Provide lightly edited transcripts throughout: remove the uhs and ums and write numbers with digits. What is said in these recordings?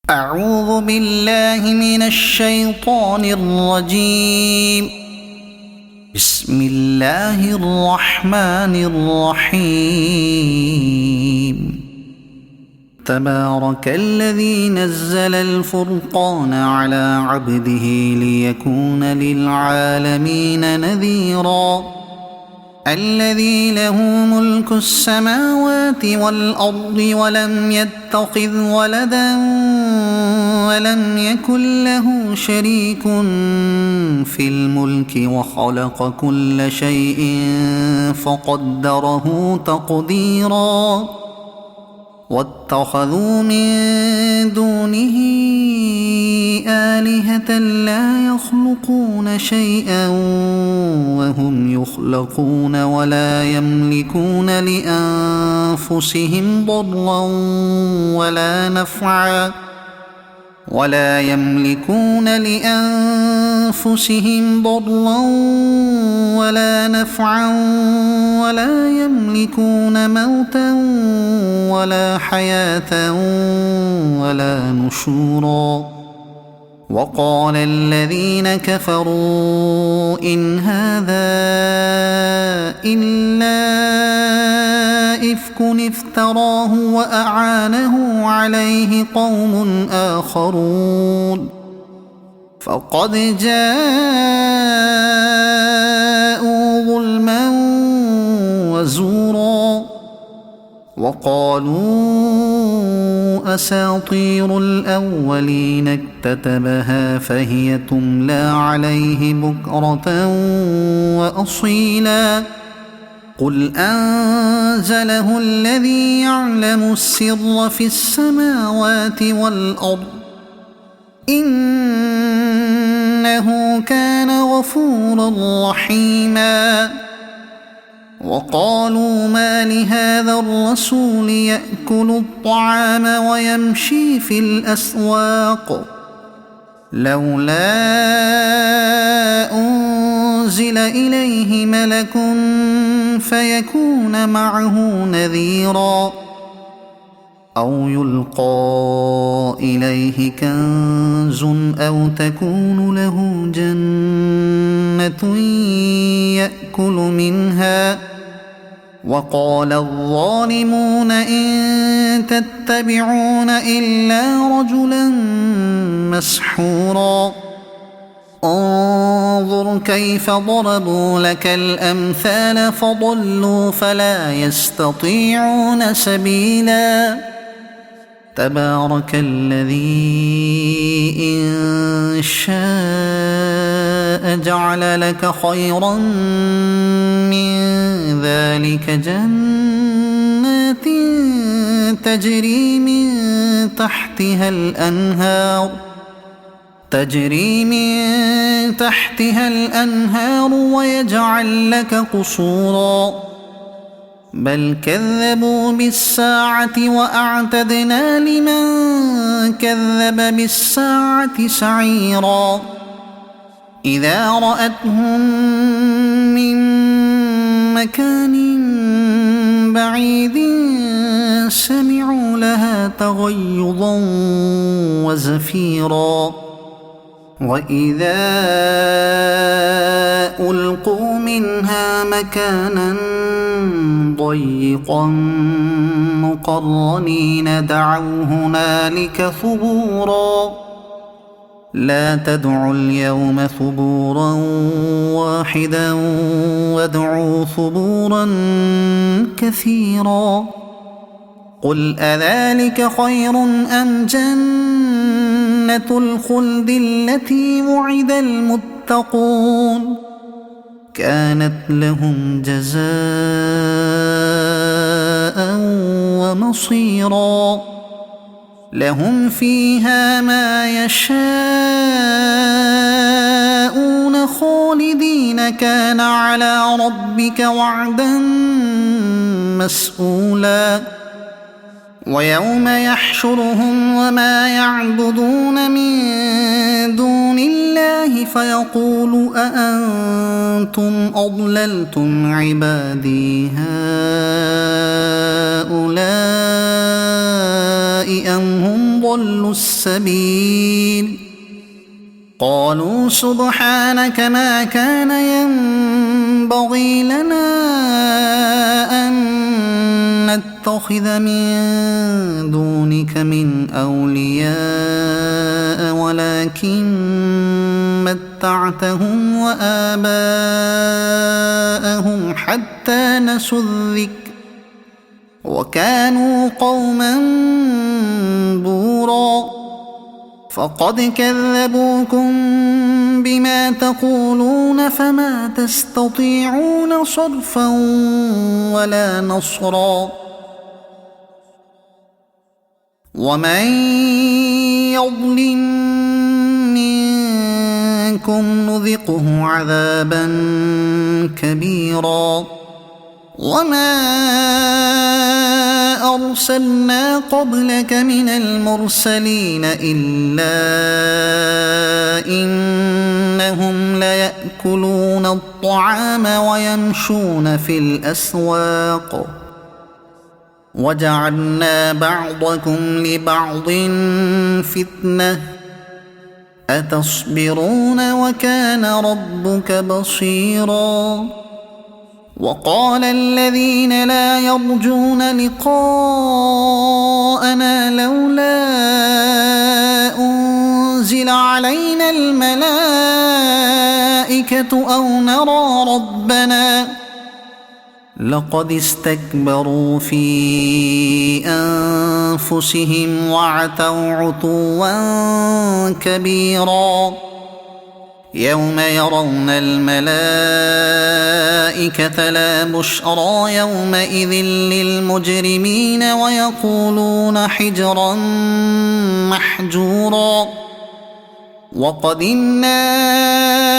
أعوذ بالله من الشيطان الرجيم. بسم الله الرحمن الرحيم. تبارك الذي نزل الفرقان على عبده ليكون للعالمين نذيرا. الذي له ملك السماوات والأرض ولم يتخذ ولدا ولم يكن له شريك في الملك وخلق كل شيء فقدره تقديرا. واتخذوا من دونه آلهة لا يخلقون شيئا وهم يخلقون ولا يملكون لأنفسهم ضرا ولا نفعا ولا يملكون موتا ولا حياة ولا نشورا. وقال الذين كفروا إن هذا إلا إفك افتراه وأعانه عليه قوم آخرون فقد جاءوا ظلما وزورا. وقالوا أساطير الأولين اكتتبها فهي تملى عليه بكرة وأصيلا. قل أنزله الذي يعلم السر في السماوات والأرض إنه كان غفورا رحيما. وقالوا ما لهذا الرسول يأكل الطعام ويمشي في الأسواق لولا أنزل إليه ملك فيكون معه نذيرا أو يلقى إليه كنز أو تكون له جنة يأكل منها. وقال الظالمون إن تتبعون إلا رجلا مسحورا. انظر كيف ضربوا لك الأمثال فضلوا فلا يستطيعون سبيلا. تبارك الذي إن شاء جعل لك خيرا من ذلك جنات تجري من تحتها الأنهار ويجعل لك قصورا. بل كذبوا بالساعة وأعتدنا لمن كذب بالساعة سعيرا. إذا رأتهم من مكان بعيد سمعوا لها تغيظا وزفيرا. وإذا ألقوا منها مكانا ضيقا مقرنين دعوا هنالك ثبورا. لا تدعوا اليوم ثبورا واحدا وادعوا ثبورا كثيرا. قل أذلك خير أم جنة الخلد التي وعد المتقون كانت لهم جزاء ومصيرا. لهم فيها ما يشاءون خالدين كان على ربك وعدا مسئولا. ويوم يحشرهم وما يعبدون من دون الله فيقول أأنتم أضللتم عبادي هؤلاء أم هم ضلوا السبيل قالوا سبحانك ما كان ينبغي لنا أن نتخذ من دونك من أولياء ولكن متعتهم وآباءهم حتى نسوا الذكر وكانوا قوما بورا فقد كذبوكم بما تقولون فما تستطيعون صرفا ولا نصرا ومن يظلم منكم نذقه عذابا كبيرا وما أرسلنا قبلك من المرسلين إلا إنهم ليأكلون الطعام ويمشون في الأسواق وجعلنا بعضكم لبعض فتنة أتصبرون وكان ربك بصيرا وقال الذين لا يرجون لقاءنا لولا أنزل علينا الملائكة أو نرى ربنا لقد استكبروا في أنفسهم وعتوا عتوا كبيرا يوم يرون الملائكة لا بشرى يومئذ للمجرمين ويقولون حجرا محجورا وقدمنا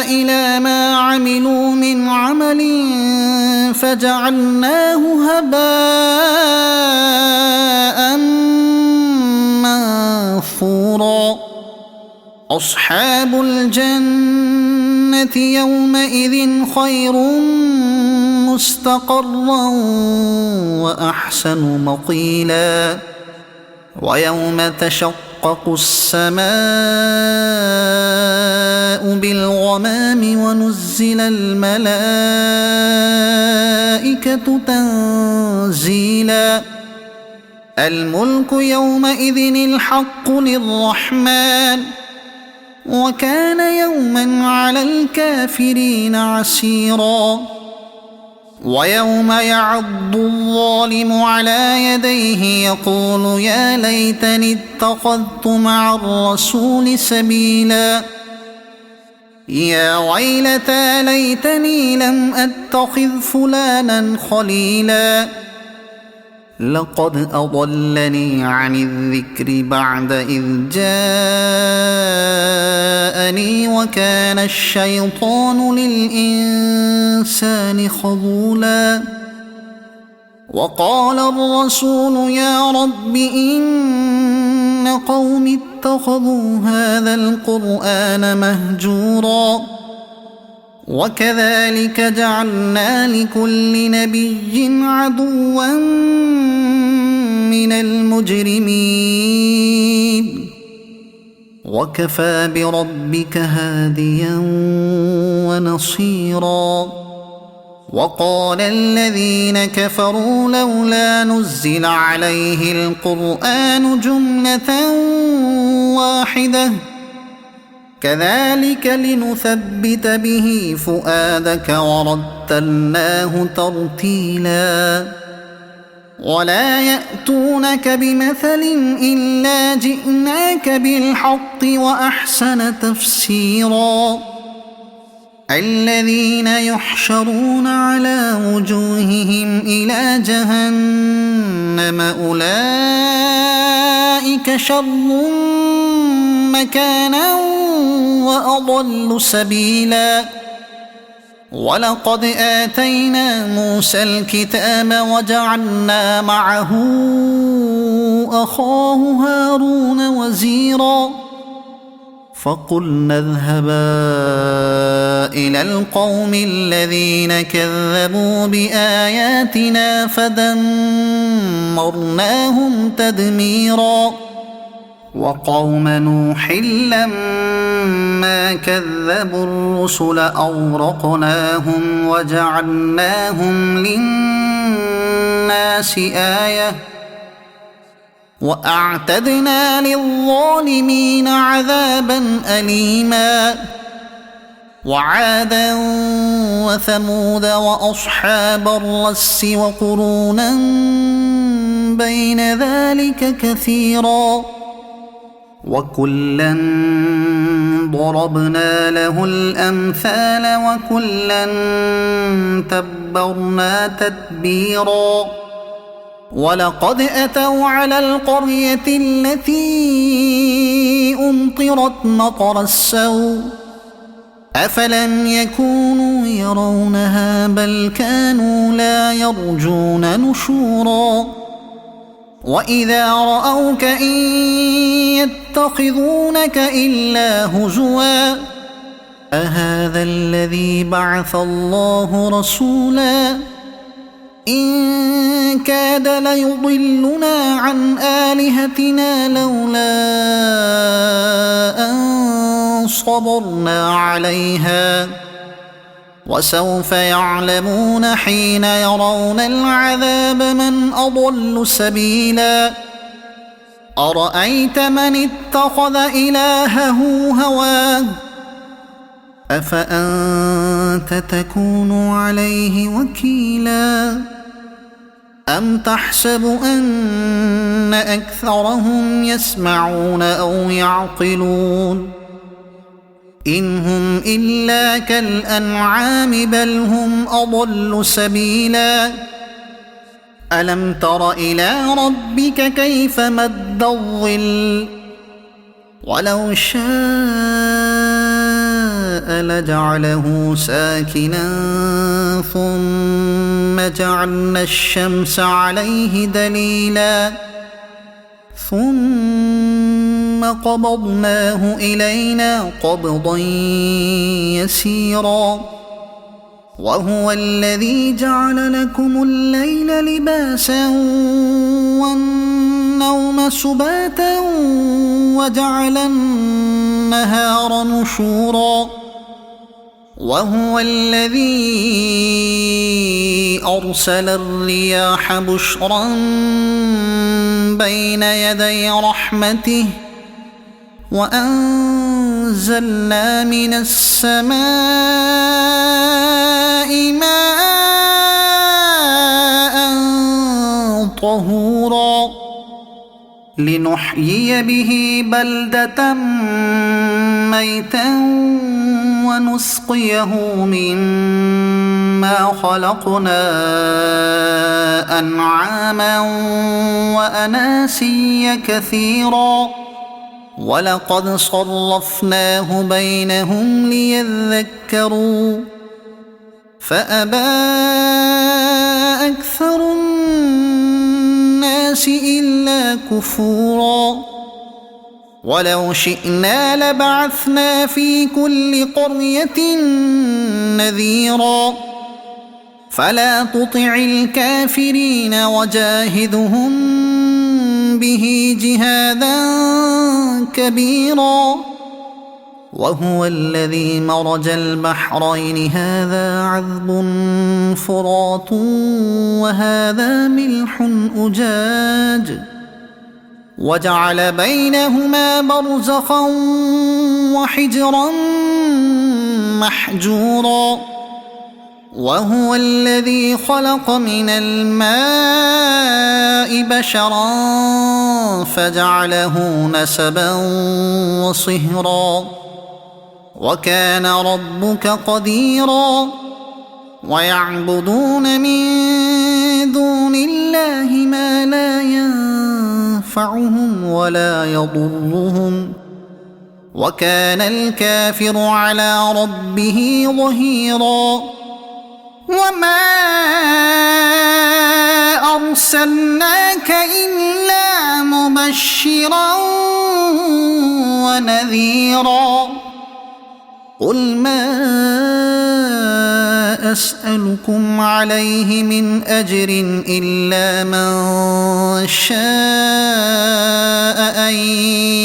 إلى ما عملوا من عمل فجعلناه هباء منثورا أصحاب الجنة يومئذ خير مستقرا وأحسن مقيلا ويوم تشقق السماء بالغمام ونزل الملائكة تنزيلا الملك يومئذ الحق للرحمن وكان يوما على الكافرين عسيرا ويوم يعض الظالم على يديه يقول يا ليتني اتخذت مع الرسول سبيلا يا ويلتى ليتني لم أتخذ فلانا خليلا لقد أضلني عن الذكر بعد إذ جاءني وكان الشيطان للإنسان خذولا وقال الرسول يا رب إن قوم اتخذوا هذا القرآن مهجورا وكذلك جعلنا لكل نبي عدوا من المجرمين وكفى بربك هاديا ونصيرا وقال الذين كفروا لولا نزل عليه القرآن جملة واحدة كذلك لنثبت به فؤادك ورتلناه ترتيلا ولا يأتونك بمثل إلا جئناك بالحق وأحسن تفسيرا الذين يحشرون على وجوههم إلى جهنم أولئك شر مكانا وأضل سبيلا ولقد آتينا موسى الكتاب وجعلنا معه أخاه هارون وزيرا فقلنا اذهبا إلى القوم الذين كذبوا بآياتنا فدمرناهم تدميرا وقوم نوح لما كذبوا الرسل أغرقناهم وجعلناهم للناس آية وأعتدنا للظالمين عذابا أليما وعادا وثمود وأصحاب الرس وقرونا بين ذلك كثيرا وكلا ضربنا له الأمثال وكلا تبرنا تتبيرا ولقد أتوا على القرية التي أمطرت مطر السوء أفلم يكونوا يرونها بل كانوا لا يرجون نشورا وإذا رأوك إن يتخذونك إلا هزوا أهذا الذي بعث الله رسولا إن كاد ليضلنا عن آلهتنا لولا أن صبرنا عليها وسوف يعلمون حين يرون العذاب من أضل سبيلا أرأيت من اتخذ إلهه هواه أفأنت تكون عليه وكيلا أم تحسب أن أكثرهم يسمعون أو يعقلون إن هم إلا كالأنعام بل هم أضل سبيلا ألم تر إلى ربك كيف مد الظل ولو شاء لجعله ساكنا ثم جعلنا الشمس عليه دليلا ثم قبضناه إلينا قبضا يسيرا وهو الذي جعل لكم الليل لباسا والنوم سباتا وجعل النهار نشورا وهو الذي أرسل الرياح بشرا بين يدي رحمته وأنزلنا من السماء ماء طهورا لنحيي به بلدة ميتا ونسقيه مما خلقنا أنعاما وأناسيا كثيرا ولقد صرفناه بينهم ليذكروا فأبى أكثر الناس إلا كفورا ولو شئنا لبعثنا في كل قرية نذيرا فلا تطع الكافرين وجاهدهم به جهادا كبيرا وهو الذي مرج البحرين هذا عذب فرات وهذا ملح أجاج وجعل بينهما برزخا وحجرا محجورا وهو الذي خلق من الماء بشرا فجعله نسبا وصهرا وكان ربك قديرا ويعبدون من دون الله ما لا ينفعهم ولا يضرهم وكان الكافر على ربه ظهيرا وما أرسلناك إلا مبشرا ونذيرا قل ما أسألكم عليه من أجر إلا من شاء أن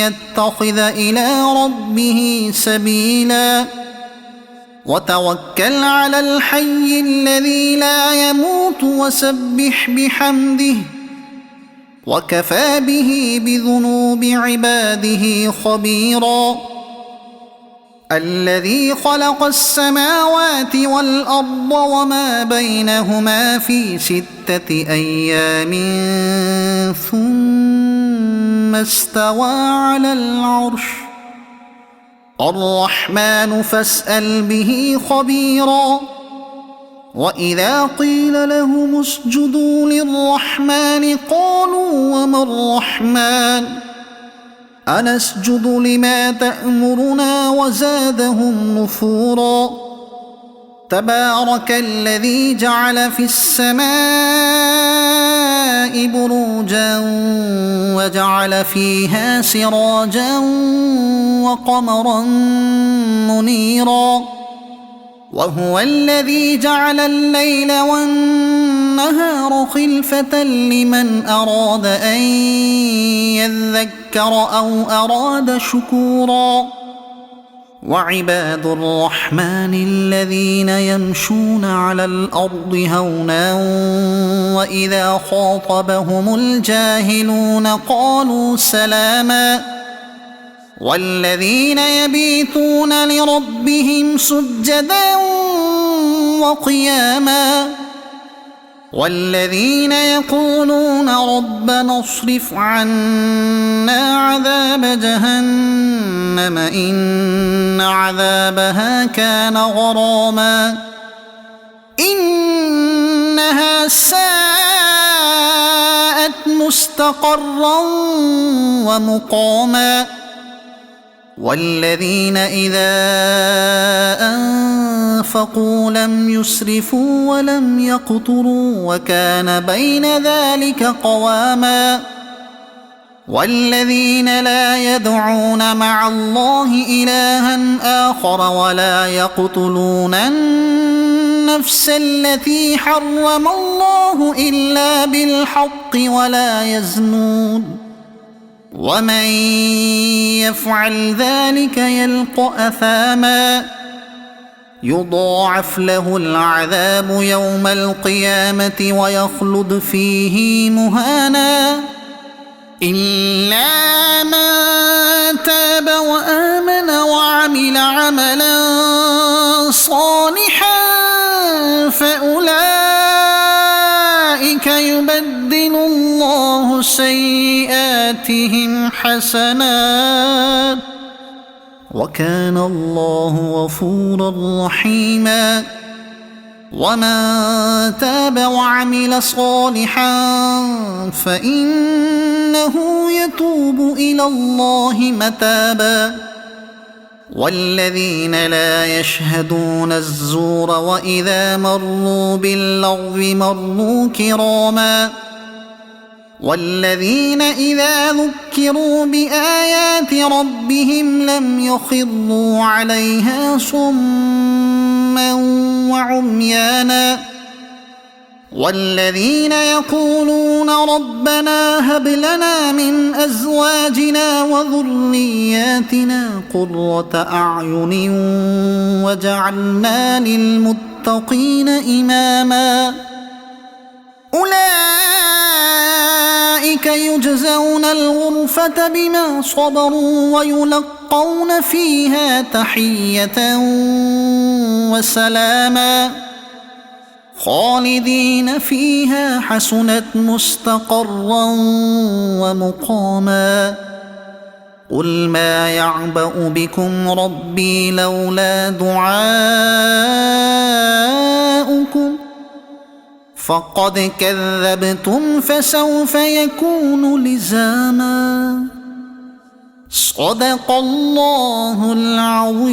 يتخذ إلى ربه سبيلا وتوكل على الحي الذي لا يموت وسبح بحمده وكفى به بذنوب عباده خبيرا الذي خلق السماوات والأرض وما بينهما في 6 أيام ثم استوى على العرش الرحمن فاسأل به خبيرا وإذا قيل لهم اسجدوا للرحمن قالوا وما الرحمن أنسجد لما تأمرنا وزادهم نفورا تبارك الذي جعل في السماء بروجا وجعل فيها سراجا وقمرا منيرا وهو الذي جعل الليل والنهار خلفة لمن أراد أن يذكر أو أراد شكورا وعباد الرحمن الذين يمشون على الأرض هونا وإذا خاطبهم الجاهلون قالوا سلاما والذين يبيتون لربهم سجدا وقياما والذين يقولون ربنا اصرف عنا عذاب جهنم إن عذابها كان غراما إنها ساءت مستقرا ومقاما والذين إذا أنفقوا لم يسرفوا ولم يقتروا وكان بين ذلك قواما والذين لا يدعون مع الله إلها آخر ولا يقتلون النفس التي حرم الله إلا بالحق ولا يزنون ومن يفعل ذلك يلق أثاما يضاعف له العذاب يوم القيامة ويخلد فيه مهانا إلا من تاب وآمن وعمل عملا صالحا فأولئك يبدل الله سيئاتهم حسنات وكان الله غفورا رحيما ومن تاب وعمل صالحا فإنه يتوب إلى الله متابا والذين لا يشهدون الزور وإذا مروا باللغو مروا كراما والذين إذا ذكروا بآيات ربهم لم يخروا عليها صما وعميانا والذين يقولون ربنا هب لنا من أزواجنا وذرياتنا قرة أعين وجعلنا للمتقين إماما أولئك يجزون الغرفة بما صبروا ويلقون فيها تحية وسلاما خالدين فيها حسنت مستقرا ومقاما قل ما يعبأ بكم ربي لولا دعاؤكم فقد كذبتم فسوف يكون لزاما صدق الله العظيم.